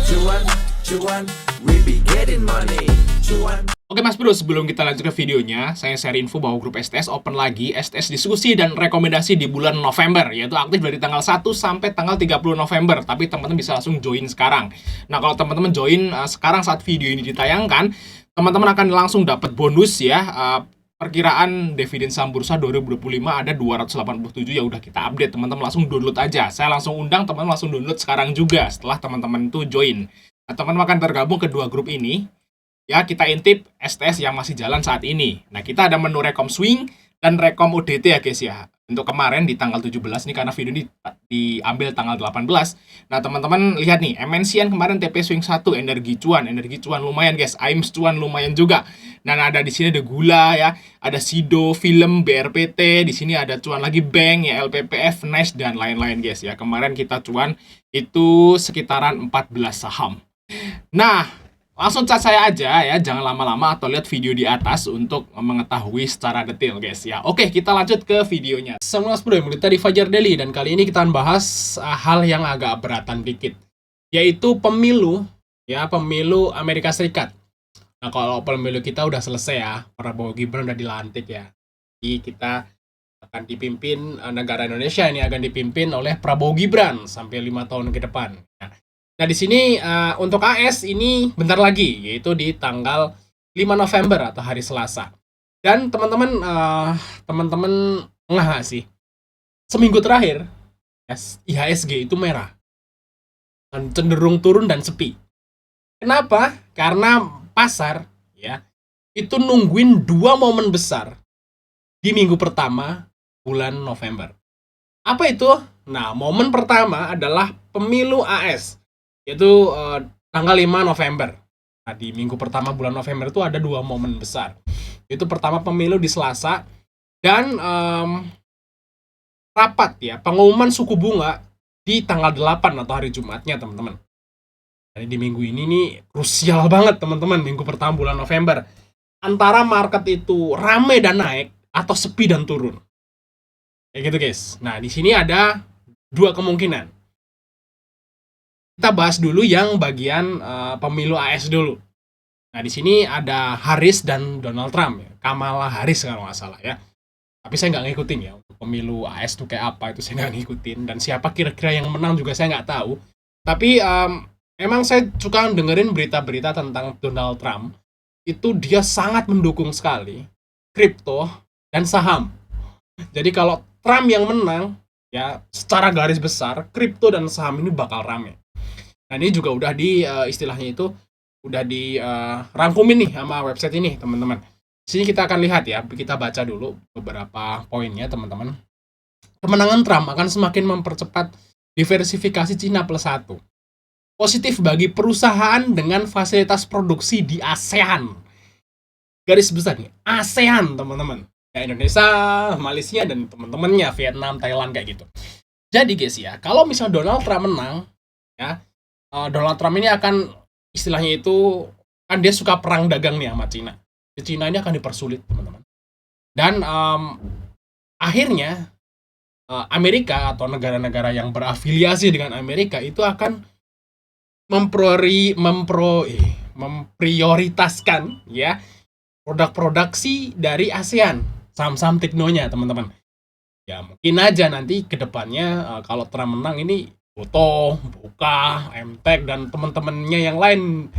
Cuan, cuan, we be getting money. Cuan. Oke Mas Bro, sebelum kita lanjut ke videonya, saya share info bahwa grup STS open lagi, STS diskusi dan rekomendasi di bulan November, yaitu aktif dari tanggal 1 sampai tanggal 30 November, tapi teman-teman bisa langsung join sekarang. Nah, kalau teman-teman join sekarang saat video ini ditayangkan, teman-teman akan langsung dapat bonus ya, perkiraan dividen saham bursa 2025 ada 287, ya udah kita update, teman-teman langsung download aja. Saya langsung undang teman-teman langsung download sekarang juga setelah teman-teman itu join. Nah, teman-teman akan tergabung ke dua grup ini. Ya, kita intip STS yang masih jalan saat ini. Nah, kita ada menu Rekom Swing dan Rekom ODT ya guys ya. Untuk kemarin di tanggal 17 nih, karena video ini diambil tanggal 18. Nah, teman-teman lihat nih, MNCN kemarin TP Swing 1, energi cuan lumayan guys. AIMS cuan lumayan juga. Nah, ada di sini ada gula ya, ada Sido, film, BRPT, di sini ada cuan lagi bank ya, LPPF, Nice dan lain-lain guys ya. Kemarin kita cuan itu sekitaran 14 saham. Nah, langsung cat saya aja ya, jangan lama-lama atau lihat video di atas untuk mengetahui secara detail guys ya. Oke, kita lanjut ke videonya. Assalamualaikum bro, kita di Fajar Daily dan kali ini kita akan bahas hal yang agak beratan dikit, yaitu pemilu ya, pemilu Amerika Serikat. Nah, kalau pemilu kita udah selesai ya, Prabowo Gibran udah dilantik ya. Jadi kita akan dipimpin, negara Indonesia ini akan dipimpin oleh Prabowo Gibran sampai 5 tahun ke depan. Nah, di sini untuk AS ini bentar lagi, yaitu di tanggal 5 November atau hari Selasa. Dan teman-teman nggak sih, seminggu terakhir IHSG itu merah, dan cenderung turun dan sepi. Kenapa? Karena pasar ya itu nungguin dua momen besar di minggu pertama bulan November. Apa itu? Nah, momen pertama adalah pemilu AS, yaitu tanggal 5 November. Nah, di minggu pertama bulan November itu ada dua momen besar. Itu pertama pemilu di Selasa dan rapat ya, pengumuman suku bunga di tanggal 8 atau hari Jumatnya, teman-teman. Jadi di minggu ini nih krusial banget, teman-teman, minggu pertama bulan November. Antara market itu rame dan naik atau sepi dan turun. Kayak gitu, guys. Nah, di sini ada dua kemungkinan. Kita bahas dulu yang bagian pemilu AS dulu. Nah, di sini ada Harris dan Donald Trump ya. Kamala Harris kalau nggak salah ya. Tapi saya nggak ngikutin ya, untuk pemilu AS itu kayak apa, itu saya nggak ngikutin. Dan siapa kira-kira yang menang juga saya nggak tahu. Tapi emang saya suka dengerin berita-berita tentang Donald Trump. Itu dia sangat mendukung sekali kripto dan saham. Jadi kalau Trump yang menang, ya secara garis besar, kripto dan saham ini bakal rame. Nah, ini juga udah di istilahnya itu udah dirangkumin nih sama website ini, teman-teman. Sini kita akan lihat ya, kita baca dulu beberapa poinnya, teman-teman. Kemenangan Trump akan semakin mempercepat diversifikasi Cina +1. Positif bagi perusahaan dengan fasilitas produksi di ASEAN. Garis besar nih, ASEAN, teman-teman. Ya, Indonesia, Malaysia, dan teman-temannya, Vietnam, Thailand, kayak gitu. Jadi guys ya, kalau misalnya Donald Trump menang, ya, Donald Trump ini akan istilahnya itu, kan dia suka perang dagang nih sama Cina. Cina ini akan dipersulit, teman-teman. Dan akhirnya Amerika atau negara-negara yang berafiliasi dengan Amerika itu akan memprioritaskan ya produk produksi dari ASEAN, saham-saham teknonya, teman-teman. Ya mungkin aja nanti kedepannya kalau Trump menang ini Foto, Buka, MTech dan teman-temannya yang lain,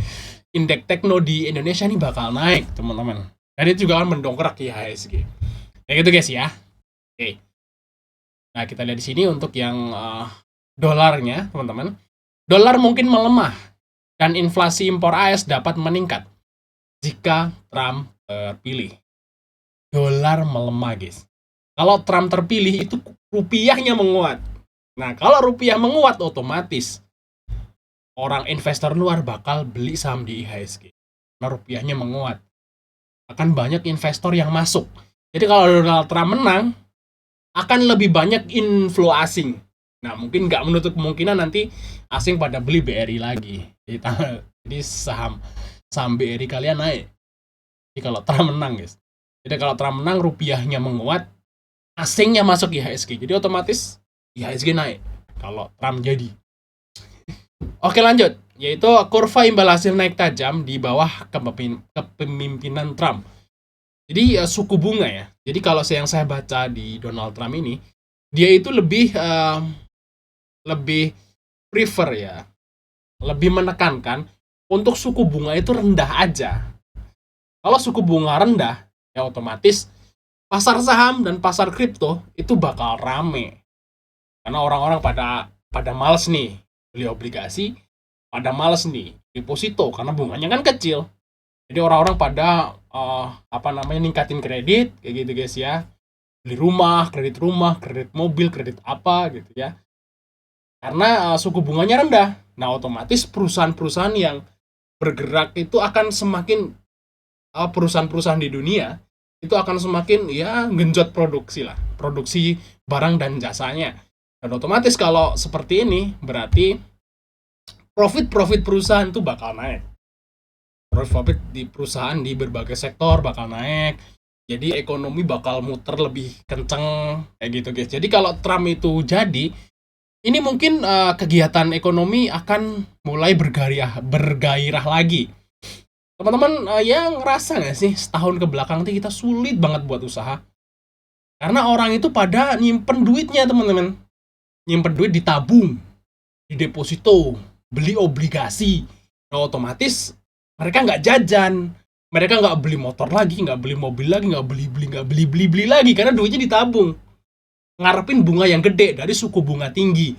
indeks tekno di Indonesia ini bakal naik, teman-teman. Dan itu juga akan mendongkrak IHSG. Kayak gitu guys ya. Oke. Nah, kita lihat di sini untuk yang dolarnya, teman-teman. Dolar mungkin melemah dan inflasi impor AS dapat meningkat jika Trump terpilih. Dolar melemah, guys. Kalau Trump terpilih itu rupiahnya menguat. Nah, kalau rupiah menguat otomatis orang investor luar bakal beli saham di IHSG. Nah, rupiahnya menguat. Akan banyak investor yang masuk. Jadi kalau Donald Trump menang, akan lebih banyak inflow asing. Nah, mungkin nggak menutup kemungkinan nanti asing pada beli BRI lagi. Jadi saham BRI kalian naik. Jadi kalau Trump menang, guys. Jadi kalau Trump menang, rupiahnya menguat, asingnya masuk IHSG. Jadi otomatis IHSG naik kalau Trump jadi. Oke, lanjut. yaitu kurva imbal hasil naik tajam di bawah kepemimpinan Trump. Jadi suku bunga ya. Jadi kalau yang saya baca di Donald Trump ini, dia itu lebih prefer ya, lebih menekankan untuk suku bunga itu rendah aja. Kalau suku bunga rendah, ya otomatis pasar saham dan pasar kripto itu bakal rame. Karena orang-orang pada males nih beli obligasi, pada males nih deposito karena bunganya kan kecil. Jadi orang-orang pada ningkatin kredit kayak gitu guys ya. Beli rumah, kredit mobil, kredit apa gitu ya. Karena suku bunganya rendah. Nah, otomatis perusahaan-perusahaan yang bergerak itu akan semakin perusahaan-perusahaan di dunia itu akan semakin ya genjot produksi barang dan jasanya. Dan otomatis kalau seperti ini berarti profit perusahaan itu bakal naik. Profit di perusahaan di berbagai sektor bakal naik. Jadi ekonomi bakal muter lebih kenceng kayak gitu guys. Jadi kalau Trump itu jadi, ini mungkin kegiatan ekonomi akan mulai bergairah lagi. Teman-teman yang ngerasa nggak sih setahun ke belakang ini kita sulit banget buat usaha? Karena orang itu pada nyimpen duitnya teman-teman. Nyimpen duit ditabung, di deposito, beli obligasi. Nah, otomatis mereka nggak jajan, mereka nggak beli motor lagi, nggak beli mobil lagi, nggak beli lagi karena duitnya ditabung. Ngarepin bunga yang gede dari suku bunga tinggi.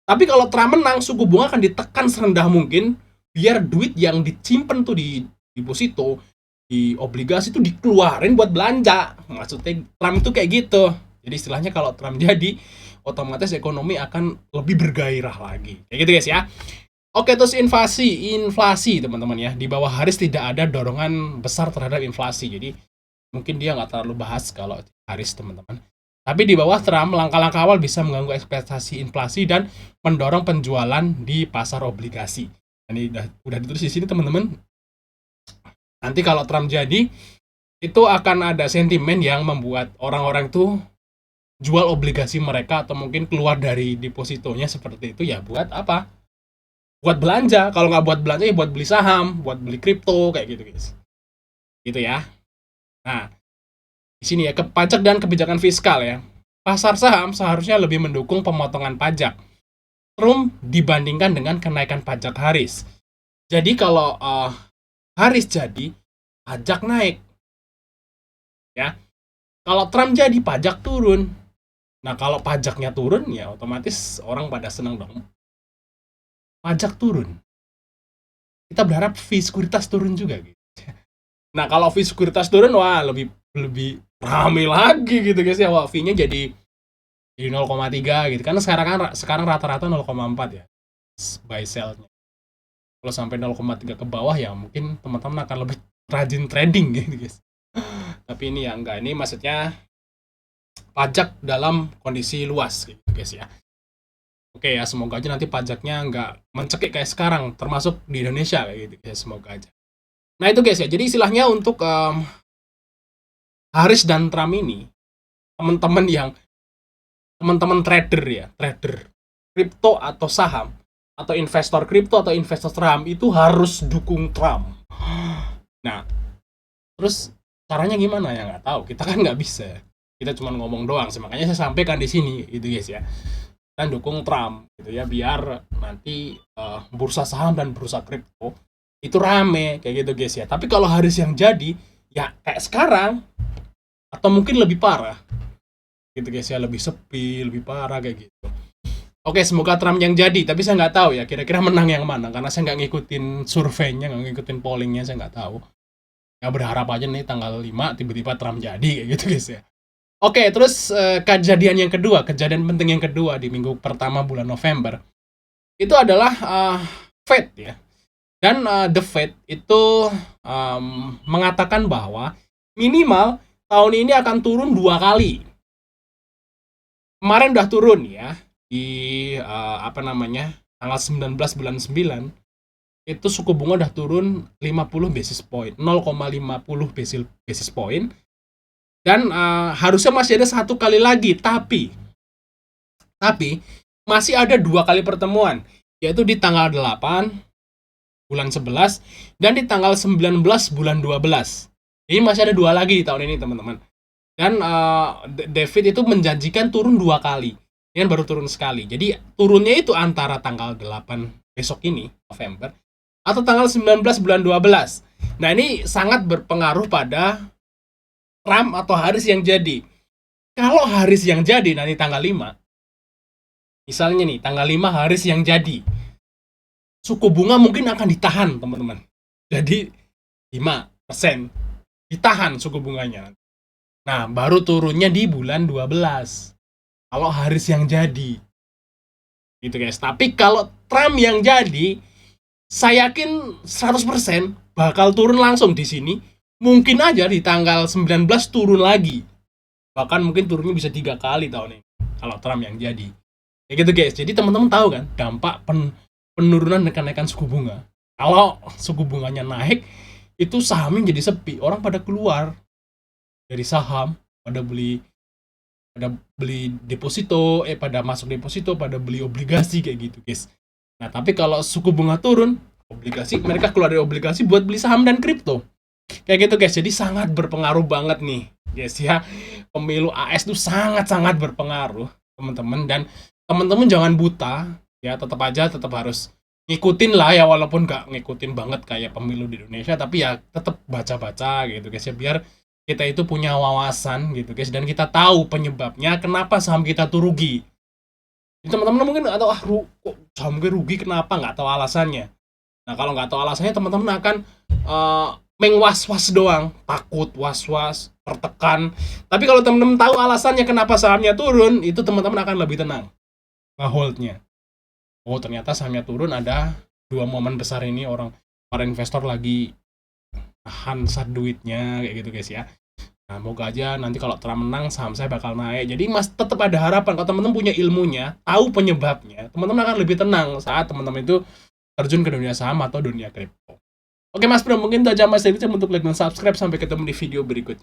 Tapi kalau Trump menang, suku bunga akan ditekan serendah mungkin biar duit yang disimpan tuh di deposito, di obligasi tuh dikeluarin buat belanja. Maksudnya Trump itu kayak gitu. Jadi istilahnya kalau Trump jadi, otomatis ekonomi akan lebih bergairah lagi. Kayak gitu guys ya. Oke, terus inflasi teman-teman ya. Di bawah Harris tidak ada dorongan besar terhadap inflasi. Jadi mungkin dia nggak terlalu bahas kalau Harris teman-teman. Tapi di bawah Trump, langkah-langkah awal bisa mengganggu ekspektasi inflasi dan mendorong penjualan di pasar obligasi. Ini udah ditulis di sini teman-teman. Nanti kalau Trump jadi, itu akan ada sentimen yang membuat orang-orang itu jual obligasi mereka atau mungkin keluar dari depositonya seperti itu ya buat apa? Buat belanja. Kalau nggak buat belanja ya buat beli saham, buat beli kripto kayak gitu guys. Gitu ya. Nah, di sini ya pajak dan kebijakan fiskal ya. Pasar saham seharusnya lebih mendukung pemotongan pajak Trump dibandingkan dengan kenaikan pajak Harris. Jadi kalau Harris jadi, pajak naik. Ya. Kalau Trump jadi, pajak turun. Nah, kalau pajaknya turun, ya otomatis orang pada senang dong. Pajak turun. Kita berharap fee sekuritas turun juga. Gitu. Nah, kalau fee sekuritas turun, wah lebih rame lagi gitu guys ya. Wah, fee-nya jadi 0,3 gitu. Karena sekarang rata-rata 0,4 ya. Buy sell-nya. Kalau sampai 0,3 ke bawah ya mungkin teman-teman akan lebih rajin trading gitu guys. Tapi ini ya enggak. Ini maksudnya pajak dalam kondisi luas gitu guys ya. Oke ya, semoga aja nanti pajaknya nggak mencekik kayak sekarang, termasuk di Indonesia kayak gitu ya, semoga aja. Nah itu guys ya, jadi istilahnya untuk Harris dan Trump ini, teman-teman trader ya, trader kripto atau saham, atau investor kripto atau investor saham itu harus dukung Trump. Nah, terus caranya gimana ya nggak tahu, kita kan nggak bisa. Kita cuma ngomong doang sih, makanya saya sampaikan di sini gitu guys ya. Dan dukung Trump gitu ya biar nanti bursa saham dan bursa kripto itu rame kayak gitu guys ya. Tapi kalau Harris yang jadi ya kayak sekarang atau mungkin lebih parah gitu guys ya, lebih sepi, lebih parah kayak gitu. Oke, semoga Trump yang jadi, tapi saya nggak tahu ya kira-kira menang yang mana karena saya nggak ngikutin surveinya, nggak ngikutin pollingnya, saya nggak tahu. Ya berharap aja nih tanggal 5 tiba-tiba Trump jadi kayak gitu guys ya. Oke, terus kejadian penting yang kedua di minggu pertama bulan November itu adalah Fed ya. Dan The Fed itu mengatakan bahwa minimal tahun ini akan turun 2 kali. Kemarin udah turun ya di tanggal 19 bulan 9 itu suku bunga udah turun 50 basis point, 0,50 basis point. Dan harusnya masih ada 1 kali lagi, tapi masih ada 2 kali pertemuan, yaitu di tanggal 8 bulan 11 dan di tanggal 19 bulan 12. Ini masih ada 2 lagi di tahun ini, teman-teman. Dan David itu menjanjikan turun 2 kali. Ini kan baru turun sekali. Jadi turunnya itu antara tanggal 8 besok ini, November, atau tanggal 19 bulan 12. Nah, ini sangat berpengaruh pada Trump atau Harris yang jadi. Kalau Harris yang jadi nanti tanggal 5, misalnya nih, tanggal 5 Harris yang jadi, suku bunga mungkin akan ditahan, teman-teman. Jadi 5% ditahan suku bunganya. Nah, baru turunnya di bulan 12. Kalau Harris yang jadi. Gitu guys. Tapi kalau Trump yang jadi, saya yakin 100% bakal turun langsung di sini. Mungkin aja di tanggal 19 turun lagi. Bahkan mungkin turunnya bisa 3 kali tahun ini. Kalau Trump yang jadi. Ya gitu guys. Jadi teman-teman tahu kan dampak penurunan dan kenaikan suku bunga. Kalau suku bunganya naik, itu sahamnya jadi sepi. Orang pada keluar dari saham, pada beli deposito, pada masuk deposito, pada beli obligasi kayak gitu guys. Nah, tapi kalau suku bunga turun, mereka keluar dari obligasi buat beli saham dan kripto. Kayak gitu guys. Jadi sangat berpengaruh banget nih guys ya. Pemilu AS itu sangat-sangat berpengaruh, teman-teman. Dan teman-teman jangan buta ya, tetap harus ngikutin lah ya, walaupun nggak ngikutin banget kayak pemilu di Indonesia, tapi ya tetap baca-baca gitu guys ya, biar kita itu punya wawasan gitu guys, dan kita tahu penyebabnya kenapa saham kita tuh rugi. Teman-teman mungkin atau kok saham gue rugi, kenapa, nggak tahu alasannya. Nah, kalau nggak tahu alasannya, teman-teman akan mengwas-was doang, takut, was-was, tertekan. Tapi kalau teman-teman tahu alasannya kenapa sahamnya turun, itu teman-teman akan lebih tenang nge-holdnya. Oh, ternyata sahamnya turun, ada 2 momen besar ini, para investor lagi nahan duitnya kayak gitu guys ya. Nah, moga aja nanti kalau Trump menang, saham saya bakal naik. Jadi tetap ada harapan. Kalau teman-teman punya ilmunya, tahu penyebabnya, teman-teman akan lebih tenang saat teman-teman itu terjun ke dunia saham atau dunia kripto. Oke Mas Bro, mungkin itu aja Mas dari untuk like dan subscribe. Sampai ketemu di video berikutnya.